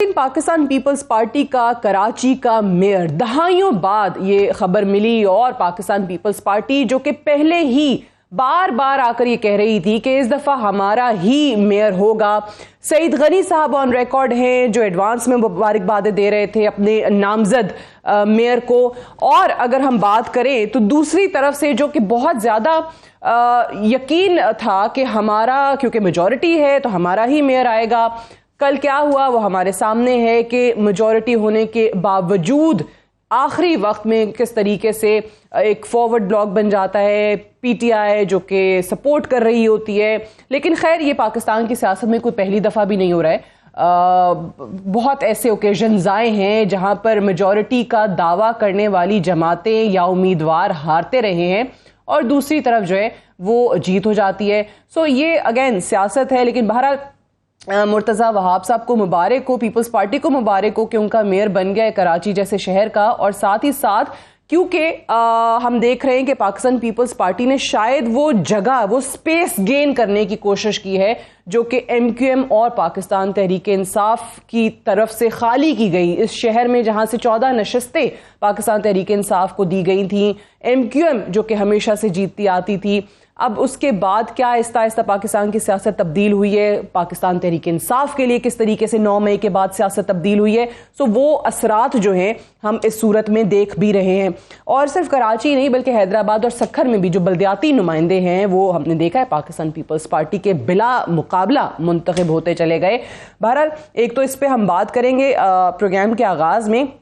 Pakistan peoples party का कराची का mayor दहाइयों बाद ये खबर मिली और पाकिस्तान पीपल्स पार्टी जो कि पहले ही बार बार आकर ये कह रही थी कि इस दफा हमारा ही मेयर होगा। सईद गनी साहब ऑन रिकॉर्ड हैं जो एडवांस में मुबारकबादें दे रहे थे अपने नामजद मेयर को। और अगर हम बात करें तो दूसरी तरफ से जो कि बहुत ज्यादा यकीन था कि हमारा क्योंकि मेजॉरिटी है तो हमारा ही मेयर आएगा। कल क्या हुआ वो हमारे सामने है कि मेजॉरिटी होने के बावजूद आखिरी वक्त में किस तरीके से एक फॉरवर्ड ब्लॉक बन जाता है पीटीआई जो कि सपोर्ट कर रही होती है। लेकिन खैर ये पाकिस्तान की सियासत में कोई पहली दफ़ा भी नहीं हो रहा है। बहुत ऐसे ओकेजन्स आए हैं जहां पर मेजॉरिटी का दावा करने वाली जमातें या उम्मीदवार हारते रहे हैं और दूसरी तरफ जो है वो जीत हो जाती है। सो ये अगेन सियासत है। लेकिन बहरहाल मुर्तज़ा वहाब साहब को मुबारक हो, पीपल्स पार्टी को मुबारक हो कि उनका मेयर बन गया है कराची जैसे शहर का। और साथ ही साथ क्योंकि हम देख रहे हैं कि पाकिस्तान पीपल्स पार्टी ने शायद वो जगह वो स्पेस गेन करने की कोशिश की है जो कि एमक्यूएम और पाकिस्तान तहरीक इंसाफ की तरफ से खाली की गई इस शहर में, जहां से 14 नशस्तें पाकिस्तान तहरीक इंसाफ को दी गई थी। एमक्यूएम जो कि हमेशा से जीतती आती थी, अब उसके बाद क्या आहिस्ता आहिस्ता पाकिस्तान की सियासत तब्दील हुई है, पाकिस्तान तहरीक इंसाफ के लिए किस तरीके से 9 मई के बाद सियासत तब्दील हुई है। सो वो असरात जो हैं हम इस सूरत में देख भी रहे हैं। और सिर्फ कराची नहीं बल्कि हैदराबाद और सक्खर में भी जो बल्दियाती नुमाइंदे हैं वो हमने देखा है पाकिस्तान पीपल्स पार्टी के बिला मुकाबला मुंतखब होते चले गए। बहरहाल एक तो इस पर हम बात करेंगे प्रोग्राम के आगाज में,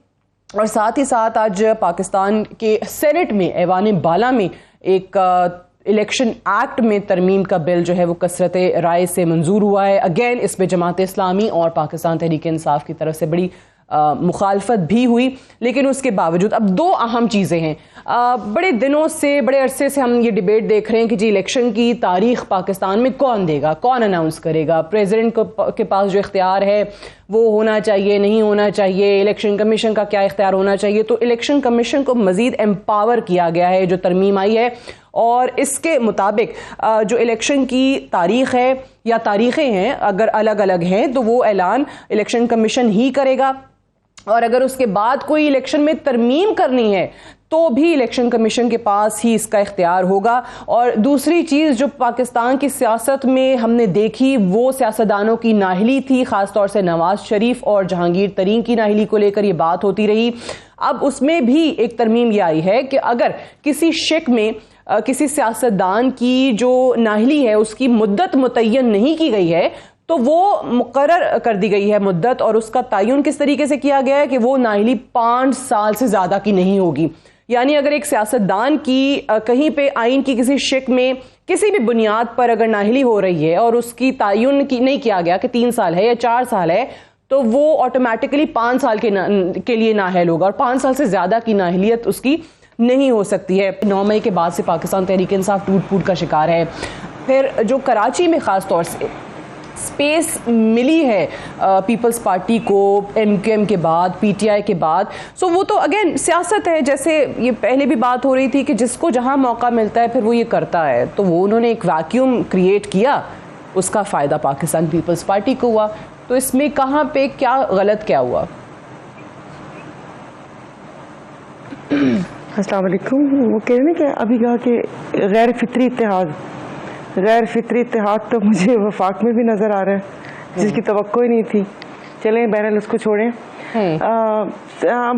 और साथ ही साथ आज पाकिस्तान के सेनेट में ऐवान बाला में एक इलेक्शन एक्ट में तरमीम का बिल जो है वो कसरत राय से मंजूर हुआ है। अगेन इस पे जमात इस्लामी और पाकिस्तान तहरीक इंसाफ की तरफ से बड़ी मुखालफत भी हुई। लेकिन उसके बावजूद अब दो अहम चीज़ें हैं। बड़े दिनों से बड़े अरसे से हम ये डिबेट देख रहे हैं कि जी इलेक्शन की तारीख पाकिस्तान में कौन देगा, कौन अनाउंस करेगा, प्रेसिडेंट के पास जो इख्तियार है वो होना चाहिए नहीं होना चाहिए, इलेक्शन कमीशन का क्या इख्तियार होना चाहिए। तो इलेक्शन कमीशन को मजीद एम्पावर किया गया है जो तरमीम आई है, और इसके मुताबिक जो इलेक्शन की तारीख है या तारीखें हैं अगर अलग अलग हैं तो वो ऐलान इलेक्शन कमीशन ही करेगा। और अगर उसके बाद कोई इलेक्शन में तरमीम करनी है तो भी इलेक्शन कमीशन के पास ही इसका इख्तियार होगा। और दूसरी चीज़ जो पाकिस्तान की सियासत में हमने देखी वो सियासतदानों की नाहली थी, ख़ासतौर से नवाज शरीफ और जहांगीर तरीन की नाहली को लेकर ये बात होती रही। अब उसमें भी एक तरमीम ये आई है कि अगर किसी शिक में किसी सियासतदान की जो नाहली है उसकी मुद्दत मुतय्यन नहीं की गई है तो वो मुकर्रर कर दी गई है मुद्दत, और उसका तयन किस तरीके से किया गया है कि वो नाहली 5 साल से ज़्यादा की नहीं होगी। यानी अगर एक सियासतदान की कहीं पे आइन की किसी शिक में किसी भी बुनियाद पर अगर नाहली हो रही है और उसकी तयन की नहीं किया गया कि 3 साल है या 4 साल है तो वो ऑटोमेटिकली 5 साल के लिए नाअहल होगा और 5 साल से ज़्यादा की नाअहलियत उसकी नहीं हो सकती है। 9 मई के बाद से पाकिस्तान तहरीक इंसाफ टूट फूट का शिकार है। फिर जो कराची में ख़ास तौर से स्पेस मिली है पीपल्स पार्टी को एमक्यूएम के बाद पीटीआई के बाद, सो वो तो अगेन सियासत है। जैसे ये पहले भी बात हो रही थी कि जिसको जहां मौका मिलता है फिर वो ये करता है, तो वो उन्होंने एक वैक्यूम क्रिएट किया, उसका फ़ायदा पाकिस्तान पीपल्स पार्टी को हुआ। तो इसमें कहाँ पे क्या गलत क्या हुआ? अस्सलाम वालेकुम। वो कह रहे हैं कि अभी कहा कि गैर फितरी इत्तेहाद तो मुझे वफाक में भी नज़र आ रहा है जिसकी तवक्को ही नहीं थी। चलें बहरहाल उसको छोड़ें।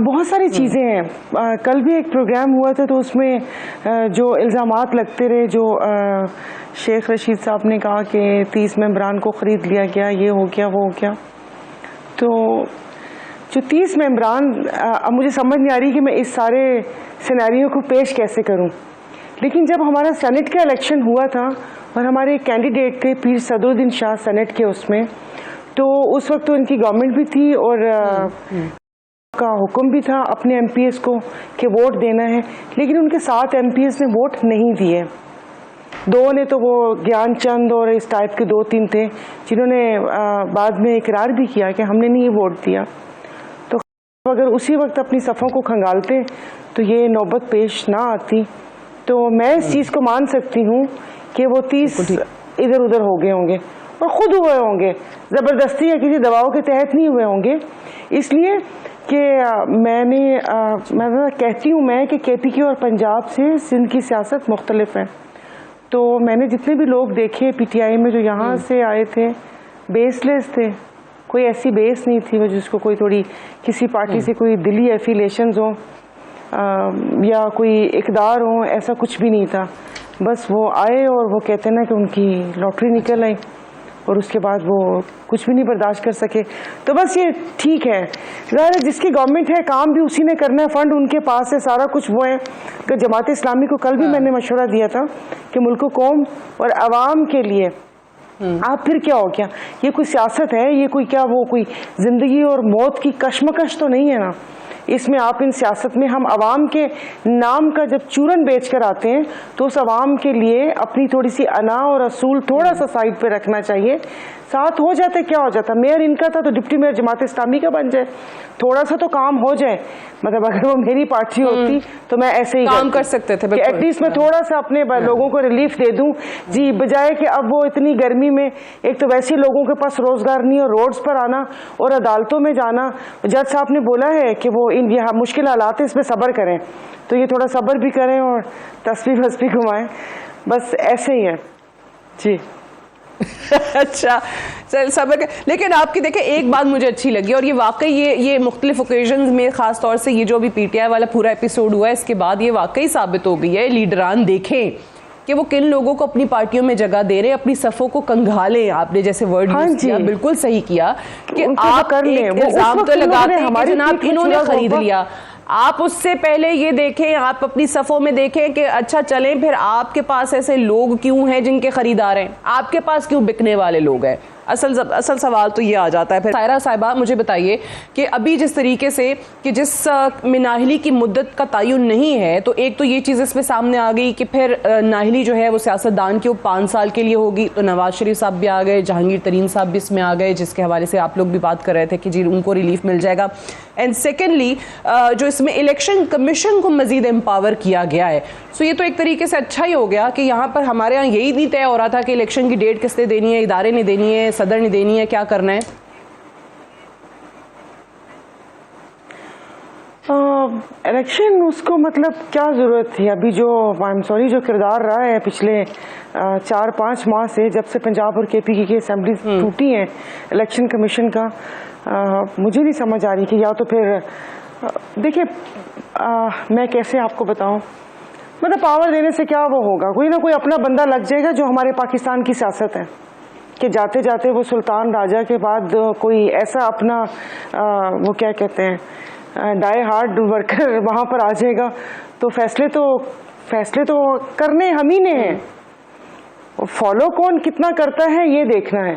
बहुत सारी चीज़ें हैं। कल भी एक प्रोग्राम हुआ था तो उसमें जो इल्ज़ामात लगते रहे, जो शेख रशीद साहब ने कहा कि 30 मेंबरान को ख़रीद लिया गया, ये हो गया वो हो गया। तो जो 30 मेंबरान, अब मुझे समझ नहीं आ रही कि मैं इस सारे सिनेरियो को पेश कैसे करूं। लेकिन जब हमारा सेनेट का इलेक्शन हुआ था और हमारे कैंडिडेट थे पीर सदरुद्दीन शाह सेनेट के उसमें, तो उस वक्त तो इनकी गवर्नमेंट भी थी और का हुक्म भी था अपने एमपीएस को कि वोट देना है, लेकिन उनके 7 एमपीएस ने वोट नहीं दिए। 2 ने तो वो ज्ञानचंद और इस टाइप के 2-3 थे जिन्होंने बाद में इकरार भी किया कि हमने नहीं वोट दिया। तो अगर उसी वक्त अपनी सफ़ों को खंगालते तो ये नौबत पेश ना आती। तो मैं इस चीज़ को मान सकती हूँ कि वो 30 इधर उधर हो गए होंगे और ख़ुद हुए होंगे, ज़बरदस्ती या किसी दबाव के तहत नहीं हुए होंगे। इसलिए कि मैं कहती हूँ मैं कि KPK और पंजाब से सिंध की सियासत मुख्तलिफ है। तो मैंने जितने भी लोग देखे PTI में जो यहाँ से आए थे, बेसलेस थे, कोई ऐसी बेस नहीं थी वो जिसको कोई थोड़ी किसी पार्टी से कोई दिली एफिलेशंस हो या कोई इक़दार हो, ऐसा कुछ भी नहीं था। बस वो आए और वो कहते ना कि उनकी लॉटरी निकल आई और उसके बाद वो कुछ भी नहीं बर्दाश्त कर सके। तो बस ये ठीक है, ज़ाहिर है जिसकी गवर्नमेंट है काम भी उसी ने करना है, फंड उनके पास है, सारा कुछ वो है। कि जमात इस्लामी को कल भी मैंने मशवरा दिया था कि मुल्क कौम और आवाम के लिए आप फिर क्या हो गया, ये कोई सियासत है, ये कोई क्या वो कोई ज़िंदगी और मौत की कश्मकश तो नहीं है ना। इसमें आप इन सियासत में हम आवाम के नाम का जब चूरन बेच कर आते हैं तो उस आवाम के लिए अपनी थोड़ी सी अना और असूल थोड़ा सा साइड पे रखना चाहिए। साथ हो जाते क्या हो जाता, मेयर इनका था तो डिप्टी मेयर जमात इस्लामी का बन जाए, थोड़ा सा तो काम हो जाए। मतलब अगर वो मेरी पार्टी होती तो मैं ऐसे ही काम कर सकते थे, एटलीस्ट मैं थोड़ा सा अपने लोगों को रिलीफ दे दूं जी, बजाय कि अब वो इतनी गर्मी में एक तो वैसे ही लोगों के पास रोजगार नहीं और रोड्स पर आना और अदालतों में जाना। जज साहब ने बोला है कि वो इन ये मुश्किल हालात है, इसमें सब्र करें, तो ये थोड़ा सब्र भी करें और तस्बीह वस्बीह घुमाएं, बस ऐसे ही है जी। अच्छा चल सब्र। लेकिन आपकी देखें एक बात मुझे अच्छी लगी और ये वाकई ये मुख्तलिफ ओकेजन्स में खास तौर से ये जो अभी PTI वाला पूरा एपिसोड हुआ है इसके बाद ये वाकई साबित हो गई है, लीडरान देखें कि वो किन लोगों को अपनी पार्टियों में जगह दे रहे हैं, अपनी सफ़ों को कंघालें, आपने जैसे वर्ड यूज किया बिल्कुल सही किया कि आप एक इल्जाम तो लगाते हैं कि जनाब इन्होंने खरीद लिया। आप उससे पहले ये देखें, आप अपनी सफ़ों में देखें कि अच्छा चलें फिर आपके पास ऐसे लोग क्यों हैं जिनके खरीदार हैं, आपके पास क्यों बिकने वाले लोग हैं। असल सवाल तो ये आ जाता है। फिर सायरा साहिबा मुझे बताइए कि अभी जिस तरीके से कि जिस में नाहली की मुद्दत का तयन नहीं है, तो एक तो ये चीज़ इसमें सामने आ गई कि फिर नाहली जो है वो सियासतदान की वो 5 साल के लिए होगी। तो नवाज शरीफ साहब भी आ गए, जहांगीर तरीन साहब भी इसमें आ गए, जिसके हवाले से आप लोग भी बात कर रहे थे कि जी उनको रिलीफ मिल जाएगा। एंड सेकेंडली जो इसमें इलेक्शन कमीशन को मजीद एम्पावर किया गया है, सो ये तो एक तरीके से अच्छा ही हो गया कि यहाँ पर हमारे यहाँ यही नहीं तय हो रहा था कि इलेक्शन की डेट किसने देनी है, इदारे ने देनी है, सदर ने देनी है, क्या करना है। इलेक्शन उसको मतलब क्या ज़रूरत थी। अभी जो आई एम सॉरी जो किरदार रहा है पिछले 4-5 माह से जब से पंजाब और KPK की असेंबलीज टूटी हैं इलेक्शन कमीशन का, मुझे नहीं समझ आ रही कि या तो फिर देखिए मैं कैसे आपको बताऊं, मतलब पावर देने से क्या वो होगा, कोई ना कोई अपना बंदा लग जाएगा जो हमारे पाकिस्तान की सियासत है कि जाते जाते वो सुल्तान राजा के बाद कोई ऐसा अपना वो क्या कहते हैं डाई हार्ड वर्कर वहाँ पर आ जाएगा। तो फैसले तो करने हम ही ने हैं, फॉलो कौन कितना करता है ये देखना है।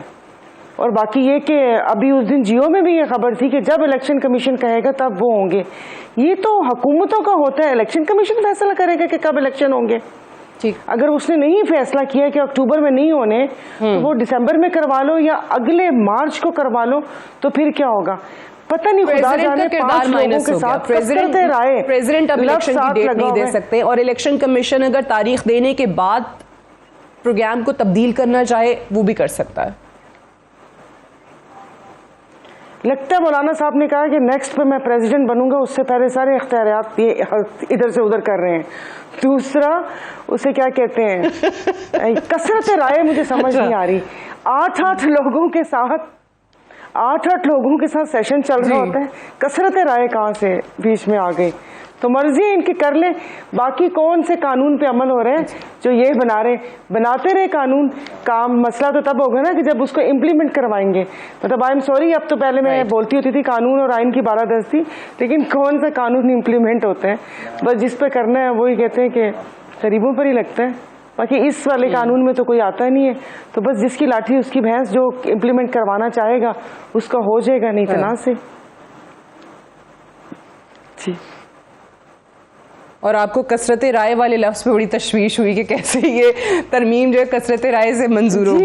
और बाकी ये कि अभी उस दिन जियो में भी ये खबर थी कि जब इलेक्शन कमीशन कहेगा तब वो होंगे। ये तो हुकूमतों का होता है, इलेक्शन कमीशन फैसला करेगा कि कब इलेक्शन होंगे। ठीक, अगर उसने नहीं फैसला किया कि अक्टूबर में नहीं होने तो वो दिसंबर में करवा लो या अगले मार्च को करवा लो, तो फिर क्या होगा पता नहीं। खुदा जाने 5 लोगों के साथ प्रेसिडेंट अब इलेक्शन की डेट नहीं दे सकते और इलेक्शन कमीशन अगर तारीख देने के बाद प्रोग्राम को तब्दील करना चाहे वो भी कर सकता है। लगता है मौलाना साहब ने कहा कि नेक्स्ट पे मैं प्रेसिडेंट बनूंगा, उससे पहले सारे इख्तियारात ये इधर से उधर कर रहे हैं। दूसरा उसे क्या कहते हैं कसरत राय, मुझे समझ नहीं आ रही। 8-8 लोगों के साथ सेशन चल रहा होता है, कसरत राय कहाँ से बीच में आ गई। तो मर्जी इनकी कर ले, बाकी कौन से कानून पे अमल हो रहे हैं जो ये बनाते रहे कानून। काम मसला तो तब होगा ना कि जब उसको इम्प्लीमेंट करवाएंगे। मतलब आई एम सॉरी, अब तो पहले मैं बोलती होती थी कानून और आइन की बालादस्ती, लेकिन कौन सा कानून इम्प्लीमेंट होते हैं। बस जिस पे करना है वही कहते हैं कि गरीबों पर ही लगता है, बाकी इस वाले कानून में तो कोई आता नहीं है। तो बस जिसकी लाठी उसकी भैंस, जो इम्प्लीमेंट करवाना चाहेगा उसका हो जाएगा, नहीं तना से जी। और आपको कसरत राय वाले लफ्ज़ पे बड़ी तशवीश हुई कि कैसे ये तरमीम जो है कसरत राय से मंजूर होगी।